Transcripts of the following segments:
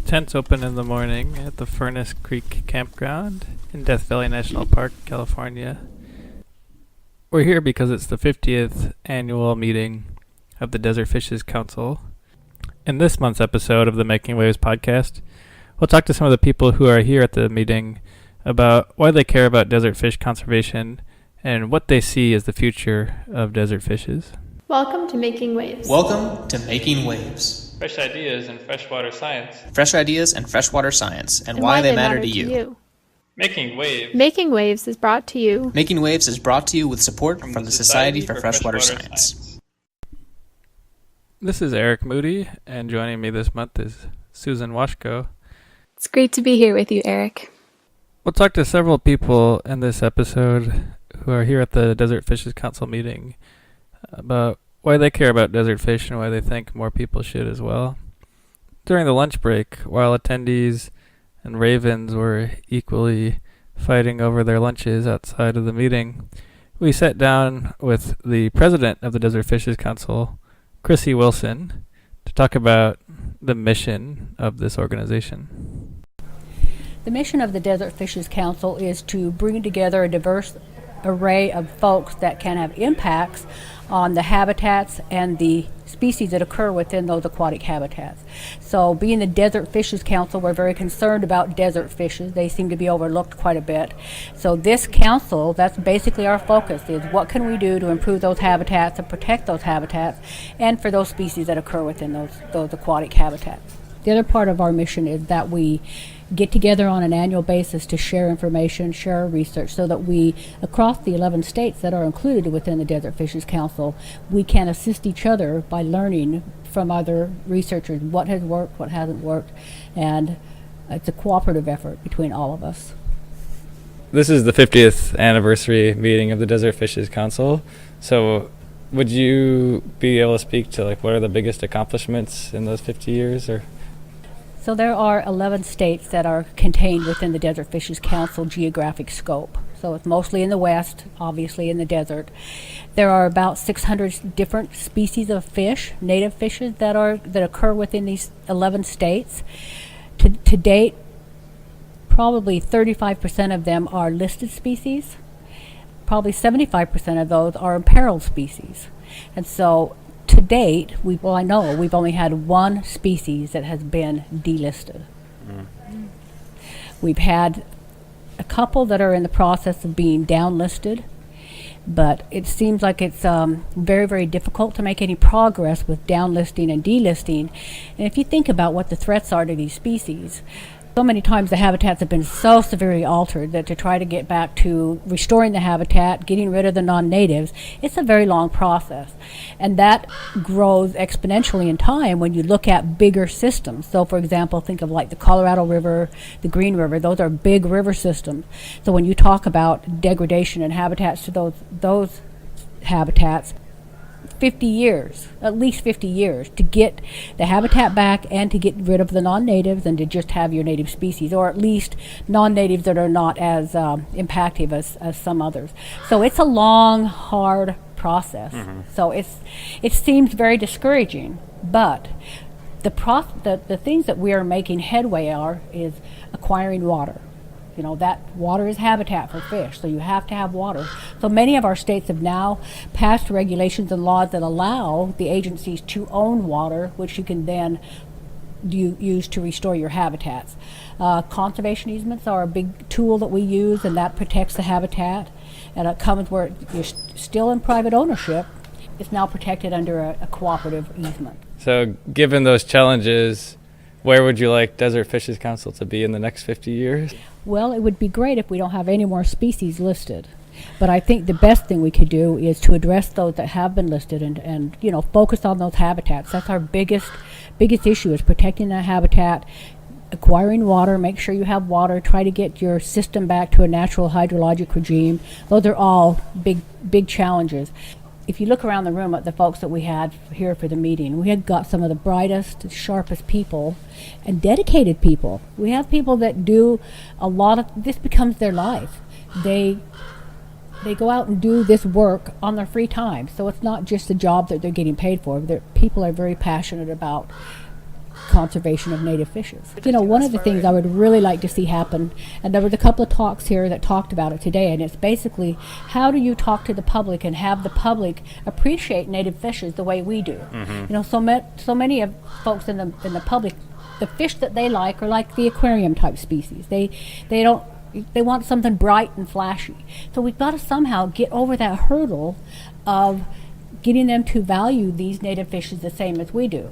tents open in the morning at the Furnace Creek Campground in Death Valley National Park, California. We're here because it's the 50th annual meeting of the Desert Fishes Council. In this month's episode of the Making Waves podcast, we'll talk to some of the people who are here at the meeting about why they care about desert fish conservation and what they see as the future of desert fishes. Welcome to Making Waves. Welcome to Making Waves. Fresh ideas and freshwater science. Fresh ideas and freshwater science, and why they matter to you. Making Waves. Making Waves is brought to you. Making Waves is brought to you with support from the Society for Freshwater Science. This is Eric Moody, and joining me this month is Susan Washko. It's great to be here with you, Eric. We'll talk to several people in this episode who are here at the Desert Fishes Council meeting about why they care about desert fish and why they think more people should as well. During the lunch break, while attendees and ravens were equally fighting over their lunches outside of the meeting, we sat down with the president of the Desert Fishes Council, Krissy Wilson, to talk about the mission of this organization. The mission of the Desert Fishes Council is to bring together a diverse array of folks that can have impacts on the habitats and the species that occur within those aquatic habitats. So being the Desert Fishes Council, we're very concerned about desert fishes. They seem to be overlooked quite a bit. So this council, that's basically our focus, is what can we do to improve those habitats and protect those habitats and for those species that occur within those aquatic habitats. The other part of our mission is that we get together on an annual basis to share information, share our research, so that we, across the 11 states that are included within the Desert Fishes Council, we can assist each other by learning from other researchers what has worked, what hasn't worked, and it's a cooperative effort between all of us. This is the 50th anniversary meeting of the Desert Fishes Council, so would you be able to speak to what are the biggest accomplishments in those 50 years? Or So there are 11 states that are contained within the Desert Fishes Council geographic scope. So it's mostly in the west, obviously in the desert. There are about 600 different species of fish, native fishes that occur within these 11 states. To date, probably 35% of them are listed species. Probably 75% of those are imperiled species. And so to date, I know we've only had one species that has been delisted. We've had a couple that are in the process of being downlisted, but it seems like it's very, very difficult to make any progress with downlisting and delisting. And if you think about what the threats are to these species, so many times the habitats have been so severely altered that to try to get back to restoring the habitat, getting rid of the non-natives, it's a very long process. And that grows exponentially in time when you look at bigger systems. So for example, think of the Colorado River, the Green River, those are big river systems. So when you talk about degradation and habitats to those habitats, 50 years, at least 50 years, to get the habitat back and to get rid of the non-natives and to just have your native species, or at least non-natives that are not as impactive as some others. So it's a long, hard process. So it seems very discouraging, but the things that we are making headway is acquiring water. That water is habitat for fish, so you have to have water. So many of our states have now passed regulations and laws that allow the agencies to own water, which you can then use to restore your habitats. Conservation easements are a big tool that we use, and that protects the habitat. And it comes where you're still in private ownership. It's now protected under a cooperative easement. So given those challenges, where would you like Desert Fishes Council to be in the next 50 years? Well, it would be great if we don't have any more species listed. But I think the best thing we could do is to address those that have been listed and focus on those habitats. That's our biggest issue, is protecting that habitat, acquiring water, make sure you have water, try to get your system back to a natural hydrologic regime. Those are all big challenges. If you look around the room at the folks that we had here for the meeting, we had got some of the brightest, sharpest people and dedicated people. We have people that do a lot of, this becomes their life. They go out and do this work on their free time. So it's not just a job that they're getting paid for. People are very passionate about conservation of native fishes. You know, one of the things I would really like to see happen, and there was a couple of talks here that talked about it today, and it's basically how do you talk to the public and have the public appreciate native fishes the way we do. You know, so many of folks in the public, the fish that they like are like the aquarium type species. They want something bright and flashy. So we've got to somehow get over that hurdle of getting them to value these native fishes the same as we do.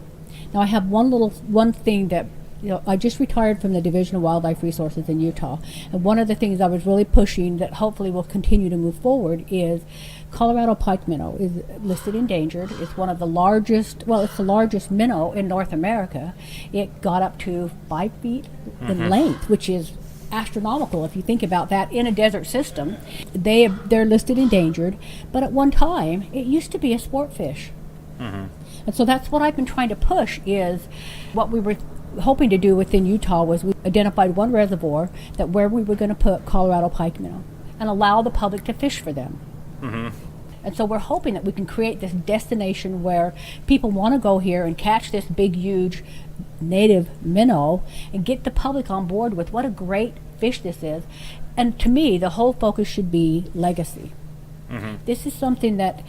Now I have one thing that, you know, I just retired from the Division of Wildlife Resources in Utah, and one of the things I was really pushing that hopefully will continue to move forward is Colorado pike minnow is listed endangered. It's one of the largest, well, it's the largest minnow in North America. It got up to 5 feet in length, which is astronomical if you think about that in a desert system. They're listed endangered, but at one time it used to be a sport fish. And so that's what I've been trying to push, is what we were hoping to do within Utah was we identified one reservoir that where we were going to put Colorado pike minnow and allow the public to fish for them. And so we're hoping that we can create this destination where people want to go here and catch this big, huge native minnow and get the public on board with what a great fish this is. And to me, the whole focus should be legacy. This is something that,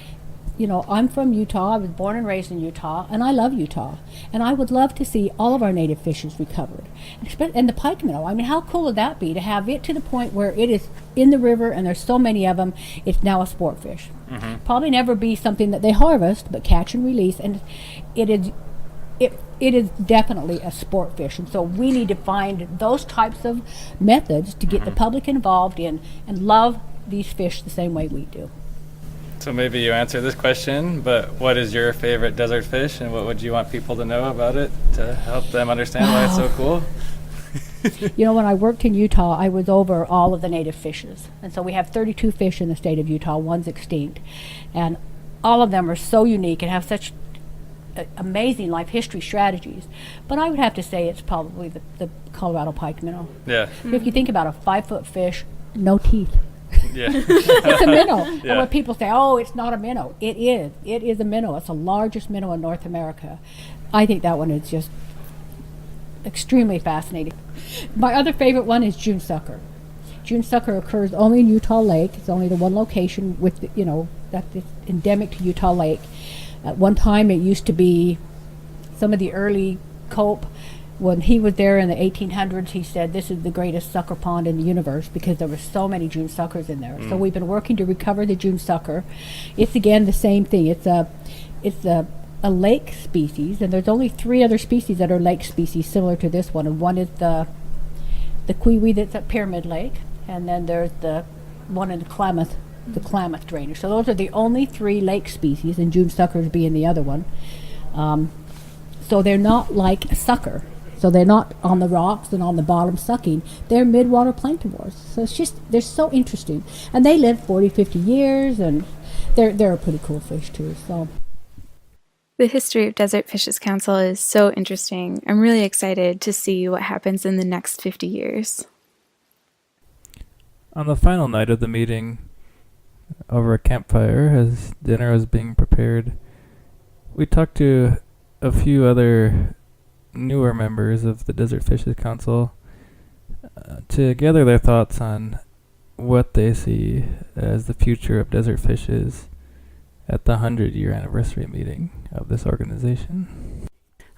you know, I'm from Utah. I was born and raised in Utah, and I love Utah. And I would love to see all of our native fishes recovered. And the pike minnow, I mean, how cool would that be to have it to the point where it is in the river and there's so many of them, it's now a sport fish. Probably never be something that they harvest, but catch and release. And it is definitely a sport fish. And so we need to find those types of methods to get the public involved in and love these fish the same way we do. So maybe you answer this question, but what is your favorite desert fish, and what would you want people to know about it to help them understand why it's so cool? You know, when I worked in Utah, I was over all of the native fishes. And so we have 32 fish in the state of Utah. One's extinct. And all of them are so unique and have such amazing life history strategies. But I would have to say it's probably the Colorado pike minnow. Yeah. If you think about a 5-foot fish, no teeth. Yeah. It's a minnow. Yeah. And when people say, oh, it's not a minnow, it is. It is a minnow. It's the largest minnow in North America. I think that one is just extremely fascinating. My other favorite one is June sucker. June sucker occurs only in Utah Lake. It's only the one location with, that's endemic to Utah Lake. At one time, it used to be some of the early Cope. When he was there in the 1800s, he said this is the greatest sucker pond in the universe because there were so many June suckers in there. So we've been working to recover the June sucker. It's again the same thing. It's a lake species, and there's only 3 other species that are lake species similar to this one. And one is the kiwi that's at Pyramid Lake, and then there's the one in the Klamath drainage. So those are the only 3 lake species, and June suckers being the other one. So they're not like a sucker. So they're not on the rocks and on the bottom sucking. They're midwater planktivores. So it's just, they're so interesting. And they live 40, 50 years, and they're a pretty cool fish too. So The history of Desert Fishes Council is so interesting. I'm really excited to see what happens in the next 50 years. On the final night of the meeting, over a campfire, as dinner was being prepared, we talked to a few other newer members of the Desert Fishes Council to gather their thoughts on what they see as the future of desert fishes at the 100-year anniversary meeting of this organization.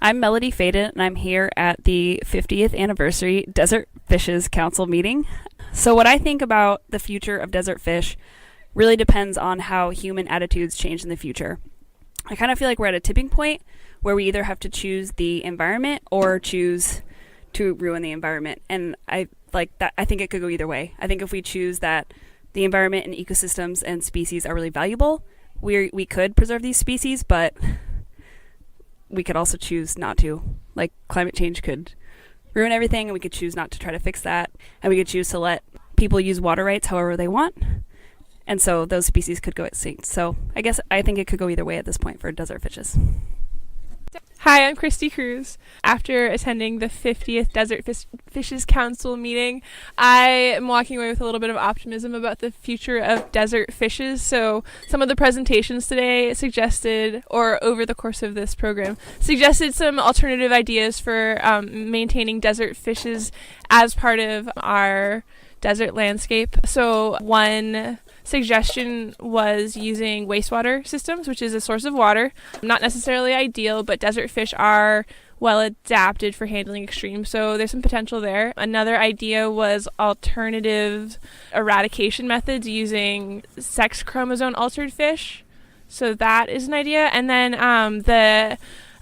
I'm Melody Faden, and I'm here at the 50th anniversary Desert Fishes Council meeting. So what I think about the future of desert fish really depends on how human attitudes change in the future. I kind of feel like we're at a tipping point where we either have to choose the environment or choose to ruin the environment. And I like that. I think it could go either way. I think if we choose that the environment and ecosystems and species are really valuable, we could preserve these species, but we could also choose not to. Like, climate change could ruin everything, and we could choose not to try to fix that, and we could choose to let people use water rights however they want. And so those species could go extinct. So I guess I think it could go either way at this point for desert fishes. Hi, I'm Krissy Cruz. After attending the 50th Desert Fishes Council meeting, I am walking away with a little bit of optimism about the future of desert fishes. So some of the presentations today suggested, or over the course of this program, suggested some alternative ideas for maintaining desert fishes as part of our desert landscape. So one suggestion was using wastewater systems, which is a source of water. Not necessarily ideal, but desert fish are well adapted for handling extremes, so there's some potential there. Another idea was alternative eradication methods using sex chromosome altered fish. So that is an idea. And then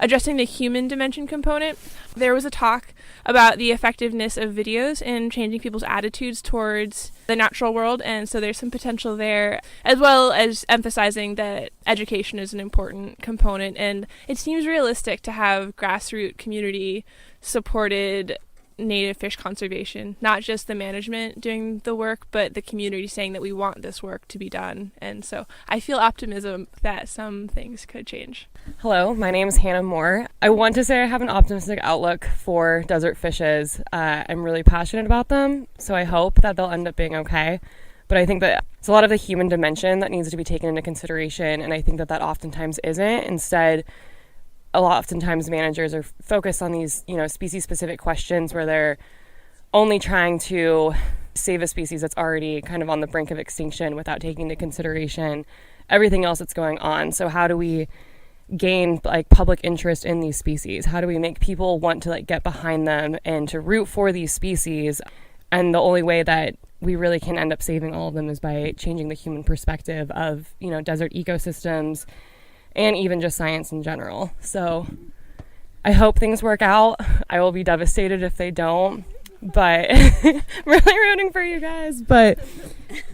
addressing the human dimension component, there was a talk about the effectiveness of videos in changing people's attitudes towards the natural world, and so there's some potential there, as well as emphasizing that education is an important component, and it seems realistic to have grassroots community supported native fish conservation, not just the management doing the work, but the community saying that we want this work to be done. And so I feel optimism that some things could change. Hello, my name is Hannah Moore. I want to say I have an optimistic outlook for desert fishes. I'm really passionate about them, so I hope that they'll end up being okay. But I think that it's a lot of the human dimension that needs to be taken into consideration, and I think that oftentimes isn't. Instead, oftentimes managers are focused on these, species-specific questions where they're only trying to save a species that's already kind of on the brink of extinction without taking into consideration everything else that's going on. So how do we gain public interest in these species? How do we make people want to get behind them and to root for these species? And the only way that we really can end up saving all of them is by changing the human perspective of, desert ecosystems and even just science in general. So I hope things work out. I will be devastated if they don't, but really rooting for you guys. But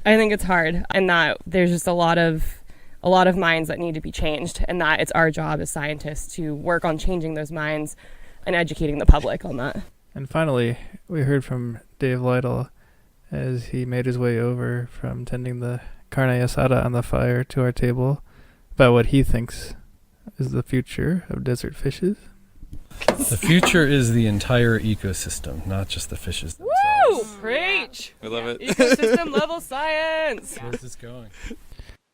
I think it's hard, and that there's just a lot of minds that need to be changed, and that it's our job as scientists to work on changing those minds and educating the public on that. And finally, we heard from Dave Lytle as he made his way over from tending the carne asada on the fire to our table about what he thinks is the future of desert fishes. The future is the entire ecosystem, not just the fishes themselves. Woo! Preach! We love it. Ecosystem level science! Where's this going?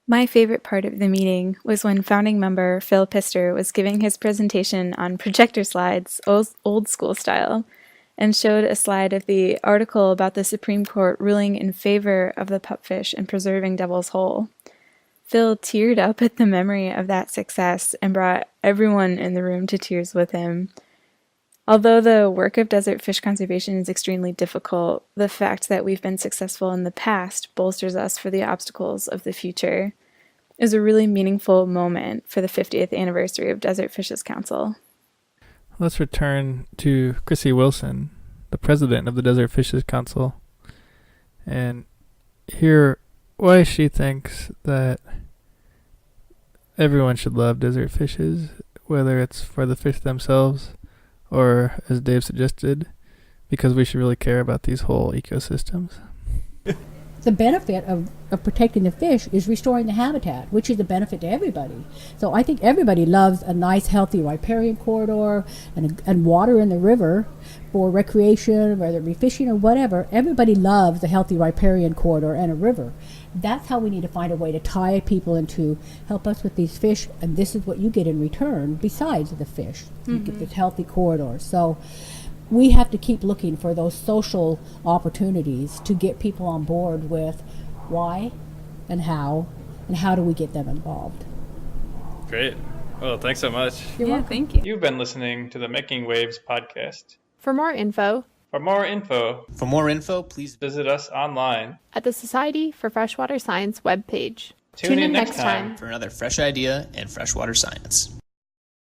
My favorite part of the meeting was when founding member Phil Pister was giving his presentation on projector slides, old school style, and showed a slide of the article about the Supreme Court ruling in favor of the pupfish and preserving Devil's Hole. Phil teared up at the memory of that success and brought everyone in the room to tears with him. Although the work of desert fish conservation is extremely difficult, the fact that we've been successful in the past bolsters us for the obstacles of the future. It was a really meaningful moment for the 50th anniversary of Desert Fishes Council. Let's return to Krissy Wilson, the president of the Desert Fishes Council, and hear why she thinks that everyone should love desert fishes, whether it's for the fish themselves or, as Dave suggested, because we should really care about these whole ecosystems. The benefit of protecting the fish is restoring the habitat, which is a benefit to everybody. So I think everybody loves a nice, healthy riparian corridor and water in the river for recreation, whether it be fishing or whatever. Everybody loves a healthy riparian corridor and a river. That's how we need to find a way to tie people into help us with these fish, and this is what you get in return besides the fish. Mm-hmm. You get this healthy corridor. So we have to keep looking for those social opportunities to get people on board with why and how do we get them involved. Great. Well, thanks so much. You're welcome. Thank you. You've been listening to the Making Waves podcast. For more info, For more info, please visit us online. at the Society for Freshwater Science webpage. Tune in next time for another fresh idea in freshwater science.